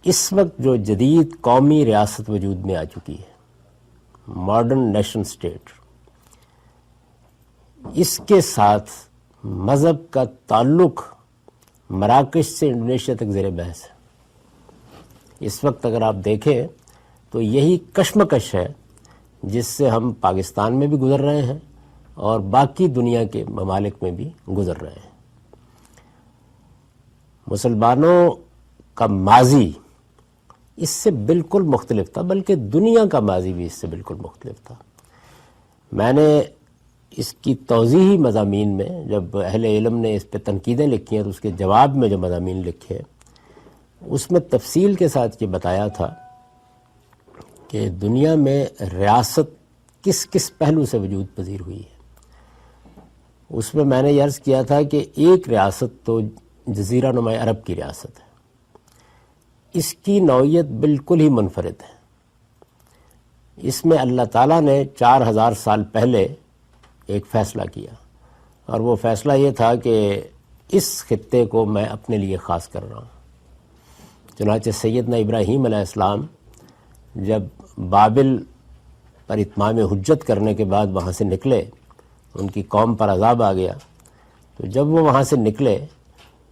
اس وقت جو جدید قومی ریاست وجود میں آ چکی ہے، ماڈرن نیشن اسٹیٹ، اس کے ساتھ مذہب کا تعلق مراکش سے انڈونیشیا تک زیر بحث ہے۔ اس وقت اگر آپ دیکھیں تو یہی کشمکش ہے جس سے ہم پاکستان میں بھی گزر رہے ہیں اور باقی دنیا کے ممالک میں بھی گزر رہے ہیں۔ مسلمانوں کا ماضی اس سے بالکل مختلف تھا، بلکہ دنیا کا ماضی بھی اس سے بالکل مختلف تھا۔ میں نے اس کی توضیحی مضامین میں جب اہل علم نے اس پہ تنقیدیں لکھی ہیں تو اس کے جواب میں جو مضامین لکھے اس میں تفصیل کے ساتھ یہ بتایا تھا کہ دنیا میں ریاست کس کس پہلو سے وجود پذیر ہوئی ہے۔ اس میں نے یہ عرض کیا تھا کہ ایک ریاست تو جزیرہ نما عرب کی ریاست ہے، اس کی نوعیت بالکل ہی منفرد ہے۔ اس میں اللہ تعالیٰ نے 4000 سال پہلے ایک فیصلہ کیا، اور وہ فیصلہ یہ تھا کہ اس خطے کو میں اپنے لیے خاص کر رہا ہوں۔ چنانچہ سیدنا ابراہیم علیہ السلام جب بابل پر اتمام حجت کرنے کے بعد وہاں سے نکلے، ان کی قوم پر عذاب آ گیا، تو جب وہ وہاں سے نکلے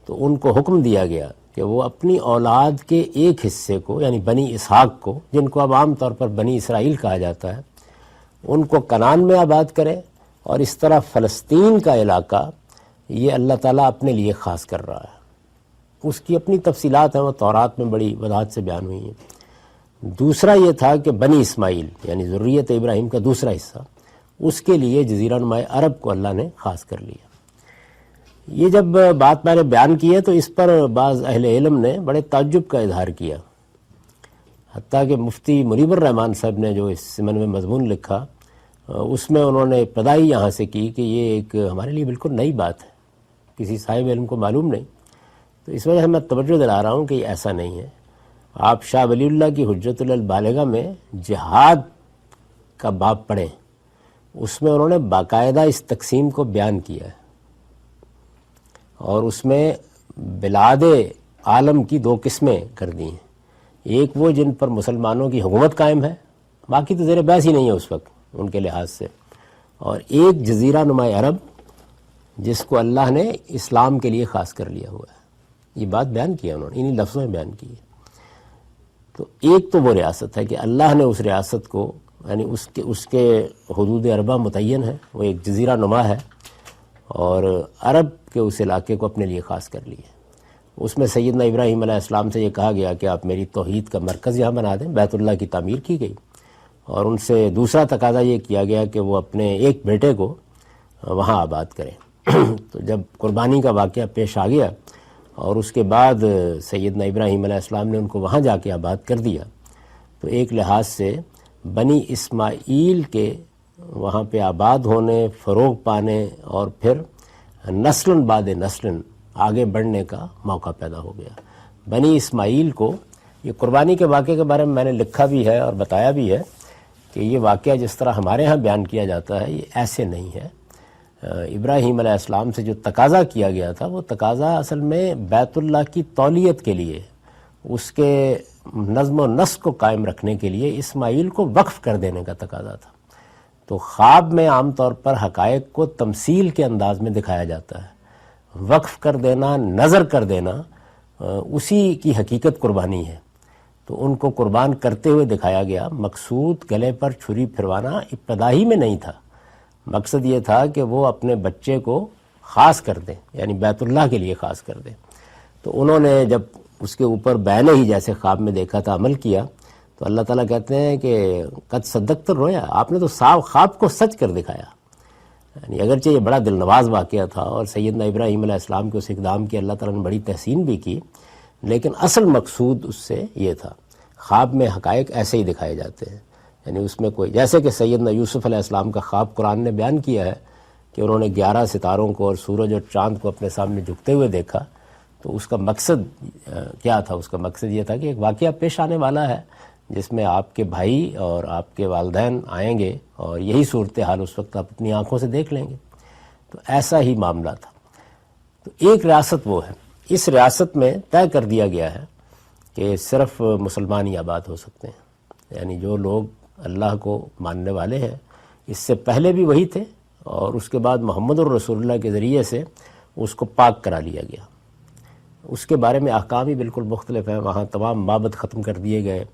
تو ان کو حکم دیا گیا کہ وہ اپنی اولاد کے ایک حصے کو، یعنی بنی اسحاق کو، جن کو اب عام طور پر بنی اسرائیل کہا جاتا ہے، ان کو کنعان میں آباد کرے، اور اس طرح فلسطین کا علاقہ یہ اللہ تعالیٰ اپنے لیے خاص کر رہا ہے۔ اس کی اپنی تفصیلات ہیں، وہ تورات میں بڑی وضاحت سے بیان ہوئی ہیں۔ دوسرا یہ تھا کہ بنی اسماعیل یعنی ذریت ابراہیم کا دوسرا حصہ، اس کے لیے جزیرہ نما عرب کو اللہ نے خاص کر لیا۔ یہ جب بات میں نے بیان کی ہے تو اس پر بعض اہل علم نے بڑے تعجب کا اظہار کیا، حتیٰ کہ مفتی منیب الرحمن صاحب نے جو اس ضمن میں مضمون لکھا اس میں انہوں نے ابتدائی یہاں سے کی کہ یہ ایک ہمارے لیے بالکل نئی بات ہے، کسی صاحب علم کو معلوم نہیں۔ تو اس وجہ سے میں توجہ دلا رہا ہوں کہ یہ ایسا نہیں ہے۔ آپ شاہ ولی اللہ کی حجت البالغہ میں جہاد کا باب پڑھیں، اس میں انہوں نے باقاعدہ اس تقسیم کو بیان کیا ہے، اور اس میں بلاد عالم کی 2 قسمیں کر دی ہیں۔ ایک وہ جن پر مسلمانوں کی حکومت قائم ہے، باقی تو زیر بحث ہی نہیں ہے اس وقت ان کے لحاظ سے، اور ایک جزیرہ نما عرب جس کو اللہ نے اسلام کے لیے خاص کر لیا ہوا ہے۔ یہ بات بیان کیا انہوں نے، انہی لفظوں میں بیان کی ہے۔ تو ایک تو وہ ریاست ہے کہ اللہ نے اس ریاست کو، یعنی اس کے حدود اربع متعین ہے، وہ ایک جزیرہ نما ہے، اور عرب کے اس علاقے کو اپنے لیے خاص کر لیا۔ اس میں سیدنا ابراہیم علیہ السلام سے یہ کہا گیا کہ آپ میری توحید کا مرکز یہاں بنا دیں، بیت اللہ کی تعمیر کی گئی، اور ان سے دوسرا تقاضا یہ کیا گیا کہ وہ اپنے ایک بیٹے کو وہاں آباد کریں۔ تو جب قربانی کا واقعہ پیش آ گیا اور اس کے بعد سیدنا ابراہیم علیہ السلام نے ان کو وہاں جا کے آباد کر دیا، تو ایک لحاظ سے بنی اسماعیل کے وہاں پہ آباد ہونے، فروغ پانے، اور پھر نسلاً بعد نسلاً آگے بڑھنے کا موقع پیدا ہو گیا۔ بنی اسماعیل کو، یہ قربانی کے واقعے کے بارے میں میں نے لکھا بھی ہے اور بتایا بھی ہے کہ یہ واقعہ جس طرح ہمارے ہاں بیان کیا جاتا ہے یہ ایسے نہیں ہے۔ ابراہیم علیہ السلام سے جو تقاضا کیا گیا تھا وہ تقاضا اصل میں بیت اللہ کی تولیت کے لیے، اس کے نظم و نسق کو قائم رکھنے کے لیے اسماعیل کو وقف کر دینے کا تقاضا تھا۔ تو خواب میں عام طور پر حقائق کو تمثیل کے انداز میں دکھایا جاتا ہے، وقف کر دینا، نظر کر دینا، اسی کی حقیقت قربانی ہے۔ تو ان کو قربان کرتے ہوئے دکھایا گیا۔ مقصود گلے پر چھری پھروانا ابتدائی میں نہیں تھا، مقصد یہ تھا کہ وہ اپنے بچے کو خاص کر دیں، یعنی بیت اللہ کے لیے خاص کر دیں۔ تو انہوں نے جب اس کے اوپر بینے ہی جیسے خواب میں دیکھا تھا، عمل کیا، تو اللہ تعالیٰ کہتے ہیں کہ قد صدقت الرؤیا، آپ نے تو خواب کو سچ کر دکھایا۔ یعنی اگرچہ یہ بڑا دل نواز واقعہ تھا اور سیدنا ابراہیم علیہ السلام کے اس اقدام کی اللہ تعالیٰ نے بڑی تحسین بھی کی، لیکن اصل مقصود اس سے یہ تھا۔ خواب میں حقائق ایسے ہی دکھائے جاتے ہیں، یعنی اس میں کوئی، جیسے کہ سیدنا یوسف علیہ السلام کا خواب قرآن نے بیان کیا ہے کہ انہوں نے 11 ستاروں کو اور سورج اور چاند کو اپنے سامنے جھکتے ہوئے دیکھا، تو اس کا مقصد کیا تھا؟ اس کا مقصد یہ تھا کہ ایک واقعہ پیش آنے والا ہے جس میں آپ کے بھائی اور آپ کے والدین آئیں گے، اور یہی صورتحال اس وقت آپ اپنی آنکھوں سے دیکھ لیں گے۔ تو ایسا ہی معاملہ تھا۔ تو ایک ریاست وہ ہے، اس ریاست میں طے کر دیا گیا ہے کہ صرف مسلمان ہی آباد ہو سکتے ہیں، یعنی جو لوگ اللہ کو ماننے والے ہیں، اس سے پہلے بھی وہی تھے اور اس کے بعد محمد الرسول اللہ کے ذریعے سے اس کو پاک کرا لیا گیا۔ اس کے بارے میں احکام ہی بالکل مختلف ہیں۔ وہاں تمام معبد ختم کر دیے گئے،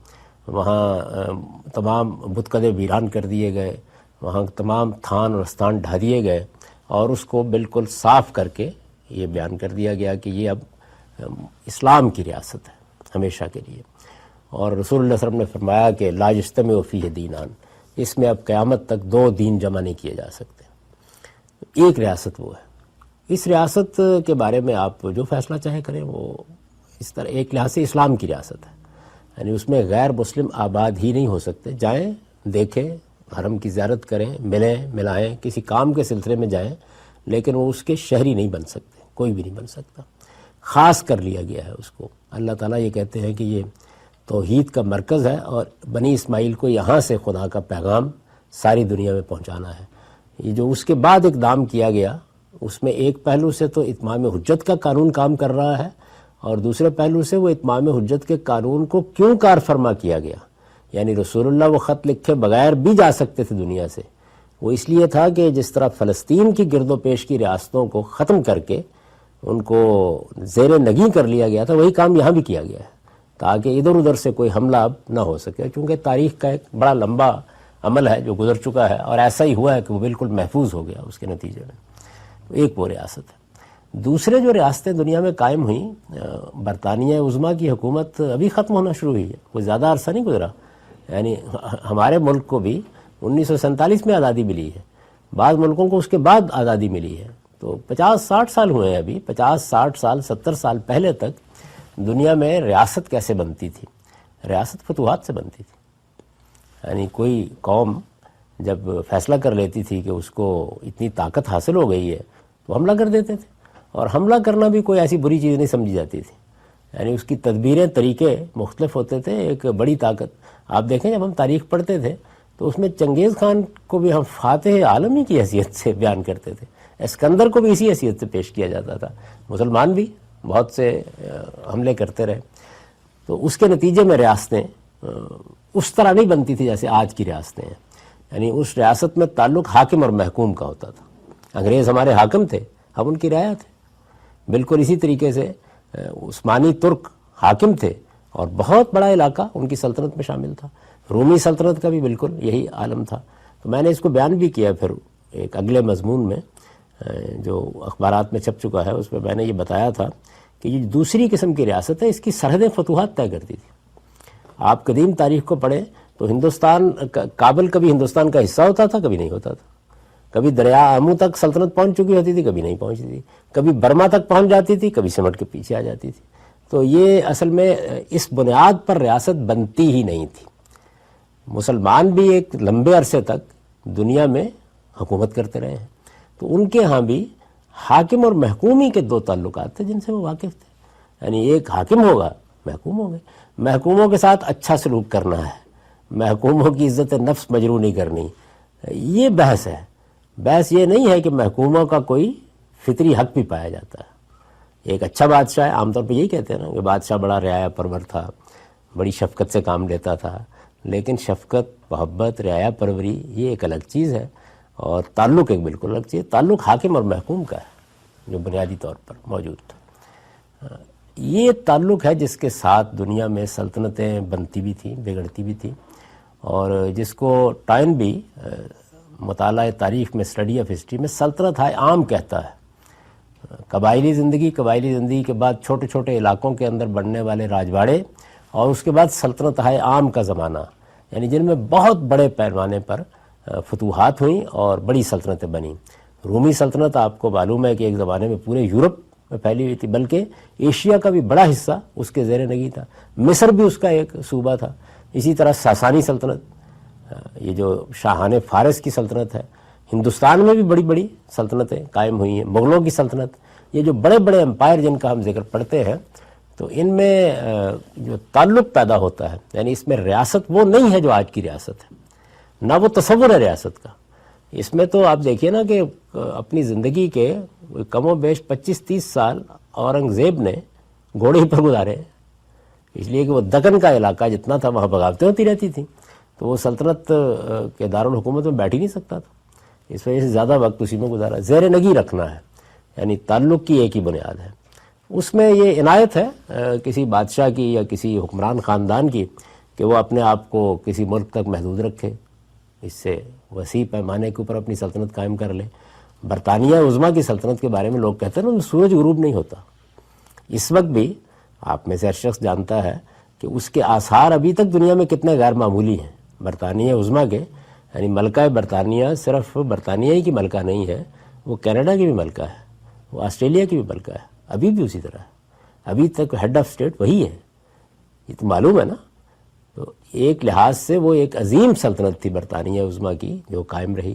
وہاں تمام بتکدے ویران کر دیے گئے، وہاں تمام تھان اور استان ڈھا دیے گئے، اور اس کو بالکل صاف کر کے یہ بیان کر دیا گیا کہ یہ اب اسلام کی ریاست ہے ہمیشہ کے لیے۔ اور رسول اللہ صلی اللہ علیہ وسلم نے فرمایا کہ لا یجتمع فیہ دینان، اس میں اب قیامت تک دو دین جمع نہیں کیے جا سکتے، ایک ریاست وہ ہے۔ اس ریاست کے بارے میں آپ جو فیصلہ چاہے کریں، وہ اس طرح ایک لحاظ سے اسلام کی ریاست ہے، یعنی اس میں غیر مسلم آباد ہی نہیں ہو سکتے۔ جائیں، دیکھیں، حرم کی زیارت کریں، ملیں ملائیں، کسی کام کے سلسلے میں جائیں، لیکن وہ اس کے شہری نہیں بن سکتے، کوئی بھی نہیں بن سکتا۔ خاص کر لیا گیا ہے اس کو۔ اللہ تعالیٰ یہ کہتے ہیں کہ یہ توحید کا مرکز ہے اور بنی اسماعیل کو یہاں سے خدا کا پیغام ساری دنیا میں پہنچانا ہے۔ یہ جو اس کے بعد اقدام کیا گیا، اس میں ایک پہلو سے تو اتمام حجت کا قانون کام کر رہا ہے، اور دوسرے پہلو سے وہ اتمام حجت کے قانون کو کیوں کار فرما کیا گیا، یعنی رسول اللہ وہ خط لکھے بغیر بھی جا سکتے تھے دنیا سے۔ وہ اس لیے تھا کہ جس طرح فلسطین کی گرد و پیش کی ریاستوں کو ختم کر کے ان کو زیر نگیں کر لیا گیا تھا، وہی کام یہاں بھی کیا گیا ہے، تاکہ ادھر ادھر سے کوئی حملہ اب نہ ہو سکے، چونکہ تاریخ کا ایک بڑا لمبا عمل ہے جو گزر چکا ہے، اور ایسا ہی ہوا ہے کہ وہ بالکل محفوظ ہو گیا اس کے نتیجے میں۔ ایک وہ ریاست ہے۔ دوسرے جو ریاستیں دنیا میں قائم ہوئیں، برطانیہ عظمیٰ کی حکومت ابھی ختم ہونا شروع ہوئی ہے، کوئی زیادہ عرصہ نہیں گزرا، یعنی ہمارے ملک کو بھی 1947 میں آزادی ملی ہے، بعض ملکوں کو اس کے بعد آزادی ملی ہے، تو 50-60 سال ہوئے ہیں ابھی۔ 50-60 سال 70 سال پہلے تک دنیا میں ریاست کیسے بنتی تھی؟ ریاست فتوحات سے بنتی تھی، یعنی کوئی قوم جب فیصلہ کر لیتی تھی کہ اس کو اتنی طاقت حاصل ہو گئی ہے تو حملہ کر دیتے تھے، اور حملہ کرنا بھی کوئی ایسی بری چیز نہیں سمجھی جاتی تھی، یعنی اس کی تدبیریں طریقے مختلف ہوتے تھے۔ ایک بڑی طاقت آپ دیکھیں، جب ہم تاریخ پڑھتے تھے تو اس میں چنگیز خان کو بھی ہم فاتح عالمی کی حیثیت سے بیان کرتے تھے، اسکندر کو بھی اسی حیثیت سے پیش کیا جاتا تھا۔ مسلمان بھی بہت سے حملے کرتے رہے، تو اس کے نتیجے میں ریاستیں اس طرح نہیں بنتی تھی جیسے آج کی ریاستیں ہیں، یعنی اس ریاست میں تعلق حاکم اور محکوم کا ہوتا تھا۔ انگریز ہمارے حاکم تھے، ہم ان کی رعایا تھے، بالکل اسی طریقے سے عثمانی ترک حاکم تھے، اور بہت بڑا علاقہ ان کی سلطنت میں شامل تھا۔ رومی سلطنت کا بھی بالکل یہی عالم تھا۔ تو میں نے اس کو بیان بھی کیا پھر ایک اگلے مضمون میں جو اخبارات میں چھپ چکا ہے، اس میں نے یہ بتایا تھا کہ یہ دوسری قسم کی ریاست ہے، اس کی سرحدیں فتوحات طے کرتی تھی۔ آپ قدیم تاریخ کو پڑھیں تو ہندوستان، کابل کبھی ہندوستان کا حصہ ہوتا تھا، کبھی نہیں ہوتا تھا، کبھی دریا آمو تک سلطنت پہنچ چکی ہوتی تھی، کبھی نہیں پہنچتی تھی، کبھی برما تک پہنچ جاتی تھی، کبھی سمٹ کے پیچھے آ جاتی تھی۔ تو یہ اصل میں اس بنیاد پر ریاست بنتی ہی نہیں تھی۔ مسلمان بھی ایک لمبے عرصے تک دنیا میں حکومت کرتے رہے ہیں، تو ان کے ہاں بھی حاکم اور محکومی کے دو تعلقات تھے جن سے وہ واقف تھے، یعنی ایک حاکم ہوگا، محکوم ہوں گے، محکوموں کے ساتھ اچھا سلوک کرنا ہے، محکوموں کی عزت نفس مجروح نہیں کرنی۔ یہ بحث ہے، بحث یہ نہیں ہے کہ محکوموں کا کوئی فطری حق بھی پایا جاتا ہے۔ ایک اچھا بادشاہ ہے، عام طور پہ یہی کہتے ہیں نا کہ بادشاہ بڑا رعایا پرور تھا، بڑی شفقت سے کام لیتا تھا، لیکن شفقت، محبت، رعایا پروری یہ ایک الگ چیز ہے، اور تعلق ایک بالکل الگ چیز۔ تعلق حاکم اور محکوم کا ہے جو بنیادی طور پر موجود تھا۔ یہ تعلق ہے جس کے ساتھ دنیا میں سلطنتیں بنتی بھی تھیں، بگڑتی بھی تھیں، اور جس کو ٹائن بھی مطالعہ تاریخ میں، اسٹڈی آف ہسٹری میں سلطنت عام کہتا ہے۔ قبائلی زندگی کے بعد چھوٹے چھوٹے علاقوں کے اندر بڑھنے والے راجواڑے، اور اس کے بعد سلطنت عام کا زمانہ، یعنی جن میں بہت بڑے پیمانے پر فتوحات ہوئیں اور بڑی سلطنتیں بنیں۔ رومی سلطنت آپ کو معلوم ہے کہ ایک زمانے میں پورے یورپ میں پھیلی ہوئی تھی، بلکہ ایشیا کا بھی بڑا حصہ اس کے زیر نگیں تھا، مصر بھی اس کا ایک صوبہ تھا۔ اسی طرح ساسانی سلطنت، یہ جو شاہان فارس کی سلطنت ہے، ہندوستان میں بھی بڑی بڑی سلطنتیں قائم ہوئی ہیں، مغلوں کی سلطنت، یہ جو بڑے بڑے امپائر جن کا ہم ذکر پڑھتے ہیں، تو ان میں جو تعلق پیدا ہوتا ہے، یعنی اس میں ریاست وہ نہیں ہے جو آج کی ریاست ہے، نہ وہ تصور ہے ریاست کا۔ اس میں تو آپ دیکھیے نا کہ اپنی زندگی کے کم و بیش 25-30 سال اورنگزیب نے گھوڑے پر گزارے، اس لیے کہ وہ دکن کا علاقہ جتنا تھا وہاں بغاوتیں ہوتی رہتی تھیں، تو وہ سلطنت کے دارالحکومت میں بیٹھ ہی نہیں سکتا تھا، اس وجہ سے زیادہ وقت اسی میں گزارا۔ زیر نگی رکھنا ہے یعنی تعلق کی ایک ہی بنیاد ہے، اس میں یہ عنایت ہے کسی بادشاہ کی یا کسی حکمران خاندان کی کہ وہ اپنے آپ کو کسی ملک تک محدود رکھے، اس سے وسیع پیمانے کے اوپر اپنی سلطنت قائم کر لے۔ برطانیہ عظمیٰ کی سلطنت کے بارے میں لوگ کہتے ہیں نا سورج غروب نہیں ہوتا، اس وقت بھی آپ میں سے ہر شخص جانتا ہے کہ اس کے آثار ابھی تک دنیا میں کتنے غیر معمولی ہیں۔ برطانیہ عظمیٰ کے یعنی ملکہ برطانیہ صرف برطانیہ ہی کی ملکہ نہیں ہے، وہ کینیڈا کی بھی ملکہ ہے، وہ آسٹریلیا کی بھی ملکہ ہے، ابھی بھی اسی طرح ہے، ابھی تک ہیڈ آف اسٹیٹ وہی ہے، یہ تو معلوم ہے نا۔ تو ایک لحاظ سے وہ ایک عظیم سلطنت تھی برطانیہ عظمیٰ کی جو قائم رہی۔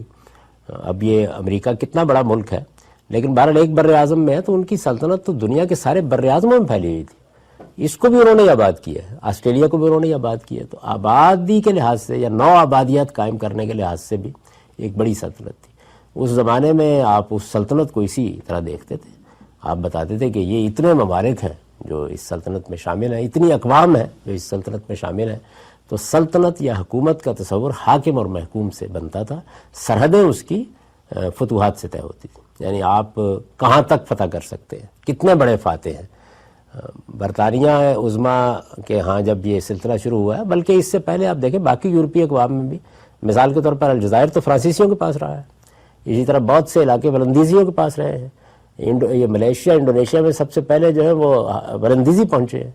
اب یہ امریکہ کتنا بڑا ملک ہے لیکن بہرحال ایک بر اعظم میں ہے، تو ان کی سلطنت تو دنیا کے سارے بر اعظموں میں پھیلی ہوئی تھی، اس کو بھی انہوں نے آباد کیا ہے، آسٹریلیا کو بھی انہوں نے آباد کیا ہے، تو آبادی کے لحاظ سے یا نو آبادیات قائم کرنے کے لحاظ سے بھی ایک بڑی سلطنت تھی۔ اس زمانے میں آپ اس سلطنت کو اسی طرح دیکھتے تھے، آپ بتاتے تھے کہ یہ اتنے ممالک ہیں جو اس سلطنت میں شامل ہیں، اتنی اقوام ہیں جو اس سلطنت میں شامل ہیں، تو سلطنت یا حکومت کا تصور حاکم اور محکوم سے بنتا تھا، سرحدیں اس کی فتوحات سے طے ہوتی تھی، یعنی آپ کہاں تک فتح کر سکتے ہیں، کتنے بڑے فاتح ہیں۔ برطانیہ عظمیٰ کے ہاں جب یہ سلسلہ شروع ہوا ہے، بلکہ اس سے پہلے آپ دیکھیں باقی یورپی اقوام میں بھی، مثال کے طور پر الجزائر تو فرانسیسیوں کے پاس رہا ہے، اسی طرح بہت سے علاقے ولندیزیوں کے پاس رہے ہیں، یہ ملیشیا انڈونیشیا میں سب سے پہلے جو ہے وہ ولندیزی پہنچے ہیں۔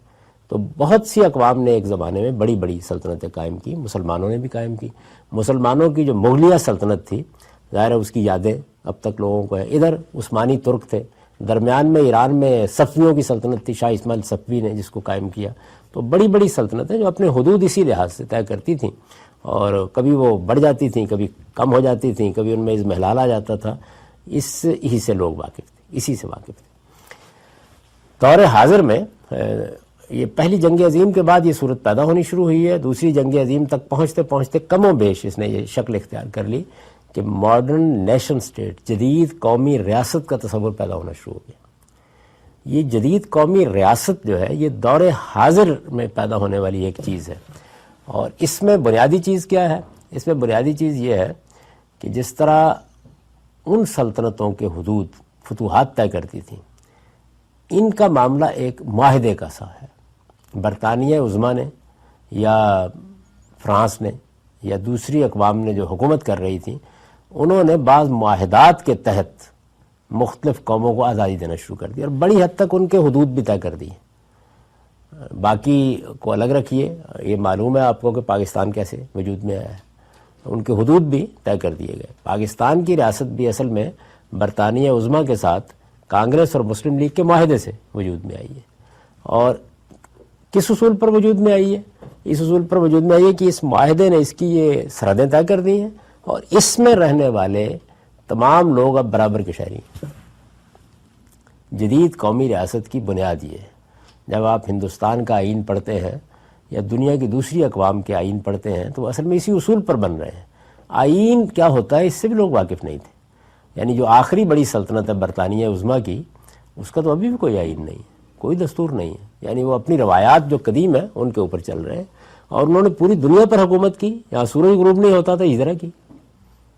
تو بہت سی اقوام نے ایک زمانے میں بڑی بڑی سلطنتیں قائم کی، مسلمانوں نے بھی قائم کی۔ مسلمانوں کی جو مغلیہ سلطنت تھی ظاہر ہے اس کی یادیں اب تک لوگوں کو ہیں، ادھر عثمانی ترک تھے، درمیان میں ایران میں صفویوں کی سلطنت تھی، شاہ اسماعیل صفوی نے جس کو قائم کیا۔ تو بڑی بڑی سلطنتیں جو اپنے حدود اسی لحاظ سے طے کرتی تھیں، اور کبھی وہ بڑھ جاتی تھیں، کبھی کم ہو جاتی تھیں، کبھی ان میں اضمحلال آ جاتا تھا، اسی سے لوگ واقف تھے، اسی سے واقف تھے۔ دور حاضر میں یہ پہلی جنگ عظیم کے بعد یہ صورت پیدا ہونی شروع ہوئی ہے، دوسری جنگ عظیم تک پہنچتے پہنچتے کم و بیش اس نے یہ شکل اختیار کر لی کہ ماڈرن نیشن سٹیٹ، جدید قومی ریاست کا تصور پیدا ہونا شروع ہو گیا۔ یہ جدید قومی ریاست جو ہے یہ دور حاضر میں پیدا ہونے والی ایک چیز ہے، اور اس میں بنیادی چیز کیا ہے؟ اس میں بنیادی چیز یہ ہے کہ جس طرح ان سلطنتوں کے حدود فتوحات طے کرتی تھیں، ان کا معاملہ ایک معاہدے کا سا ہے۔ برطانیہ عظمیٰ نے یا فرانس نے یا دوسری اقوام نے جو حکومت کر رہی تھیں، انہوں نے بعض معاہدات کے تحت مختلف قوموں کو آزادی دینا شروع کر دی، اور بڑی حد تک ان کے حدود بھی طے کر دی۔ باقی کو الگ رکھیے، یہ معلوم ہے آپ کو کہ پاکستان کیسے وجود میں آیا ہے، ان کے حدود بھی طے کر دیے گئے۔ پاکستان کی ریاست بھی اصل میں برطانیہ عظمیٰ کے ساتھ کانگریس اور مسلم لیگ کے معاہدے سے وجود میں آئی ہے، اور کس اصول پر وجود میں آئی ہے؟ اس اصول پر وجود میں آئی ہے کہ اس معاہدے نے اس کی یہ سرحدیں طے کر دی ہیں، اور اس میں رہنے والے تمام لوگ اب برابر کے شہری ہیں۔ جدید قومی ریاست کی بنیاد یہ ہے۔ جب آپ ہندوستان کا آئین پڑھتے ہیں یا دنیا کی دوسری اقوام کے آئین پڑھتے ہیں تو اصل میں اسی اصول پر بن رہے ہیں۔ آئین کیا ہوتا ہے اس سے بھی لوگ واقف نہیں تھے، یعنی جو آخری بڑی سلطنت ہے برطانیہ عظمیٰ کی، اس کا تو ابھی بھی کوئی آئین نہیں ہے، کوئی دستور نہیں ہے، یعنی وہ اپنی روایات جو قدیم ہیں ان کے اوپر چل رہے ہیں، اور انہوں نے پوری دنیا پر حکومت کی۔ یہاں سورج غروب نہیں ہوتا تھا ہجرا کی،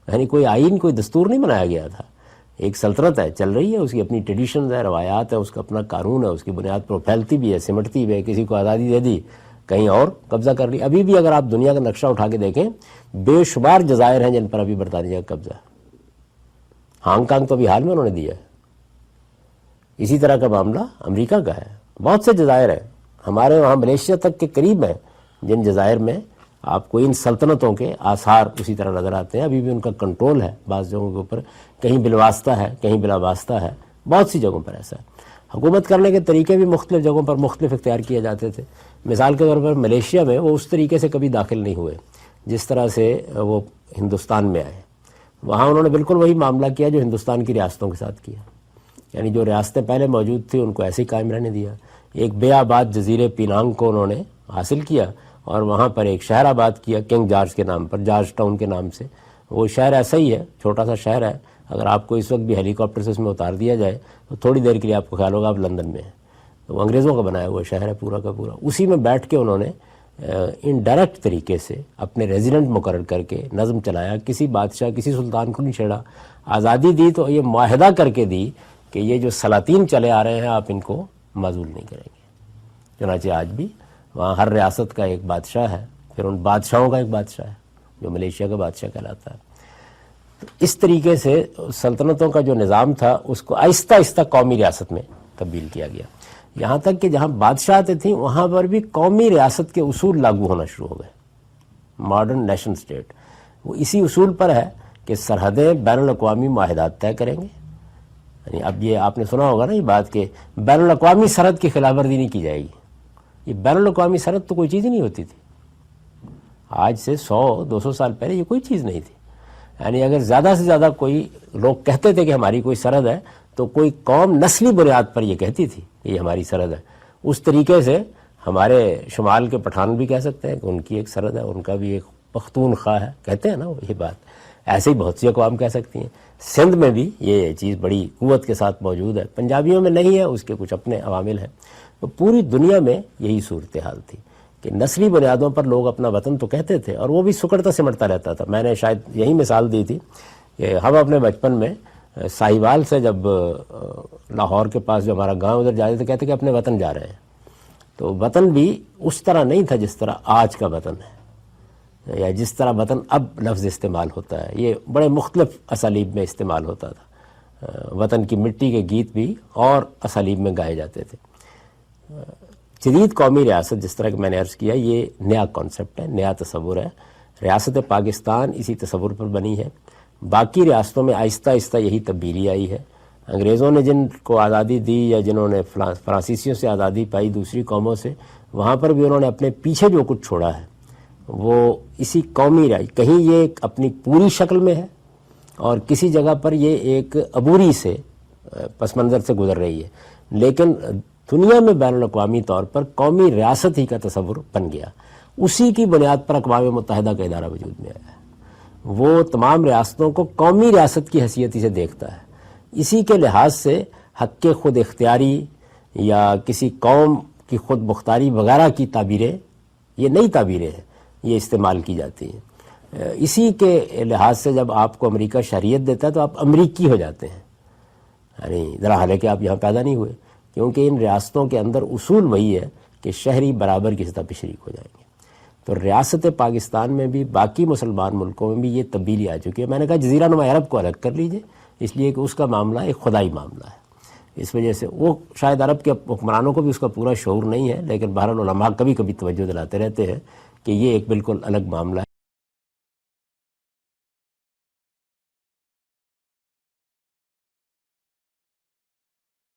یعنی کوئی آئین کوئی دستور نہیں بنایا گیا تھا، ایک سلطنت ہے چل رہی ہے، اس کی اپنی ٹریڈیشنز ہے، روایات ہے، اس کا اپنا قانون ہے، اس کی بنیاد پر پھیلتی بھی ہے، سمٹتی بھی ہے، کسی کو آزادی دے دی کہیں اور قبضہ کر لی۔ ابھی بھی اگر آپ دنیا کا نقشہ اٹھا کے دیکھیں بے شمار جزائر ہیں جن پر ابھی برطانیہ کا قبضہ ہے، ہانگ کانگ تو ابھی حال میں انہوں نے دیا ہے۔ اسی طرح کا معاملہ امریکہ کا ہے، بہت سے جزائر ہیں ہمارے وہاں ملیشیا تک کے قریب ہیں جن جزائر میں آپ کو ان سلطنتوں کے آثار اسی طرح نظر آتے ہیں۔ ابھی بھی ان کا کنٹرول ہے بعض جگہوں کے اوپر، کہیں بالواسطہ ہے کہیں بلا واسطہ ہے، بہت سی جگہوں پر ایسا ہے۔ حکومت کرنے کے طریقے بھی مختلف جگہوں پر مختلف اختیار کیے جاتے تھے۔ مثال کے طور پر ملیشیا میں وہ اس طریقے سے کبھی داخل نہیں ہوئے جس طرح سے وہ ہندوستان میں آئے، وہاں انہوں نے بالکل وہی معاملہ کیا جو ہندوستان کی ریاستوں کے ساتھ کیا، یعنی جو ریاستیں پہلے موجود تھیں ان کو ایسے ہی قائم رہنے دیا۔ ایک بے آباد جزیرے پینانگ کو انہوں نے حاصل کیا اور وہاں پر ایک شہر آباد کیا کنگ جارج کے نام پر، جارج ٹاؤن کے نام سے۔ وہ شہر ایسا ہی ہے، چھوٹا سا شہر ہے، اگر آپ کو اس وقت بھی ہیلی کاپٹر سے اس میں اتار دیا جائے تو تھوڑی دیر کے لیے آپ کو خیال ہوگا آپ لندن میں ہیں۔ تو وہ انگریزوں کا بنایا ہوا شہر ہے پورا کا پورا. اسی میں بیٹھ کے انہوں نے انڈائریکٹ طریقے سے اپنے ریزیڈنٹ مقرر کر کے نظم چلایا. کسی بادشاہ کسی سلطان کو نہیں چھیڑا. آزادی دی تو یہ معاہدہ کر کے دی کہ یہ جو سلاطین چلے آ رہے ہیں آپ ان کو معزول نہیں کریں گے. چنانچہ آج بھی وہاں ہر ریاست کا ایک بادشاہ ہے, پھر ان بادشاہوں کا ایک بادشاہ ہے جو ملیشیا کا بادشاہ کہلاتا ہے. اس طریقے سے سلطنتوں کا جو نظام تھا اس کو آہستہ آہستہ قومی ریاست میں تبدیل کیا گیا. یہاں تک کہ جہاں بادشاہتیں تھیں وہاں پر بھی قومی ریاست کے اصول لاگو ہونا شروع ہو گئے. ماڈرن نیشن اسٹیٹ وہ اسی اصول پر ہے کہ سرحدیں بین الاقوامی معاہدات طے کریں گے. یعنی اب یہ آپ نے سنا ہوگا نا یہ بات کہ بین الاقوامی سرحد کی خلاف ورزی نہیں کی جائے گی. یہ بین الاقوامی سرحد تو کوئی چیز ہی نہیں ہوتی تھی. آج سے 100-200 سال پہلے یہ کوئی چیز نہیں تھی. یعنی اگر زیادہ سے زیادہ کوئی لوگ کہتے تھے کہ ہماری کوئی سرحد ہے تو کوئی قوم نسلی بنیاد پر یہ کہتی تھی کہ یہ ہماری سرحد ہے. اس طریقے سے ہمارے شمال کے پٹھان بھی کہہ سکتے ہیں کہ ان کی ایک سرحد ہے, ان کا بھی ایک پختونخوا ہے, کہتے ہیں نا یہ بات. ایسے ہی بہت سی اقوام کہہ سکتی ہیں. سندھ میں بھی یہ چیز بڑی قوت کے ساتھ موجود ہے. پنجابیوں میں نہیں ہے, اس کے کچھ اپنے عوامل ہیں. تو پوری دنیا میں یہی صورتحال تھی کہ نسلی بنیادوں پر لوگ اپنا وطن تو کہتے تھے اور وہ بھی سکڑتا سمٹتا رہتا تھا. میں نے شاید یہی مثال دی تھی کہ ہم اپنے بچپن میں ساہیوال سے جب لاہور کے پاس جو ہمارا گاؤں ادھر جاتے تھے کہتے کہ اپنے وطن جا رہے ہیں. تو وطن بھی اس طرح نہیں تھا جس طرح آج کا وطن ہے یا جس طرح وطن اب لفظ استعمال ہوتا ہے. یہ بڑے مختلف اسالیب میں استعمال ہوتا تھا. وطن کی مٹی کے گیت بھی اور اسالیب میں گائے جاتے تھے. جدید قومی ریاست جس طرح کہ میں نے عرض کیا یہ نیا کانسیپٹ ہے, نیا تصور ہے. ریاست پاکستان اسی تصور پر بنی ہے. باقی ریاستوں میں آہستہ آہستہ یہی تبدیلی آئی ہے. انگریزوں نے جن کو آزادی دی یا جنہوں نے فرانسیسیوں سے آزادی پائی دوسری قوموں سے, وہاں پر بھی انہوں نے اپنے پیچھے جو کچھ چھوڑا ہے وہ اسی قومی کہیں یہ اپنی پوری شکل میں ہے اور کسی جگہ پر یہ ایک عبوری سے پس منظر سے گزر رہی ہے. لیکن دنیا میں بین الاقوامی طور پر قومی ریاست ہی کا تصور بن گیا. اسی کی بنیاد پر اقوام متحدہ کا ادارہ وجود میں آیا ہے. وہ تمام ریاستوں کو قومی ریاست کی حیثیت سے دیکھتا ہے. اسی کے لحاظ سے حق خود اختیاری یا کسی قوم کی خود مختاری وغیرہ کی تعبیریں, یہ نئی تعبیریں ہیں, یہ استعمال کی جاتی ہیں. اسی کے لحاظ سے جب آپ کو امریکہ شہریت دیتا ہے تو آپ امریکی ہو جاتے ہیں. یعنی ذرا حالانکہ آپ یہاں پیدا نہیں ہوئے, کیونکہ ان ریاستوں کے اندر اصول وہی ہے کہ شہری برابر کی سطح پہ شریک ہو جائیں گے. تو ریاست پاکستان میں بھی باقی مسلمان ملکوں میں بھی یہ تبدیلی آ چکی ہے. میں نے کہا جزیرہ نما عرب کو الگ کر لیجئے, اس لیے کہ اس کا معاملہ ایک خدائی معاملہ ہے. اس وجہ سے وہ شاید عرب کے حکمرانوں کو بھی اس کا پورا شعور نہیں ہے, لیکن بہرحال علماء کبھی کبھی توجہ دلاتے رہتے ہیں کہ یہ ایک بالکل الگ معاملہ ہے.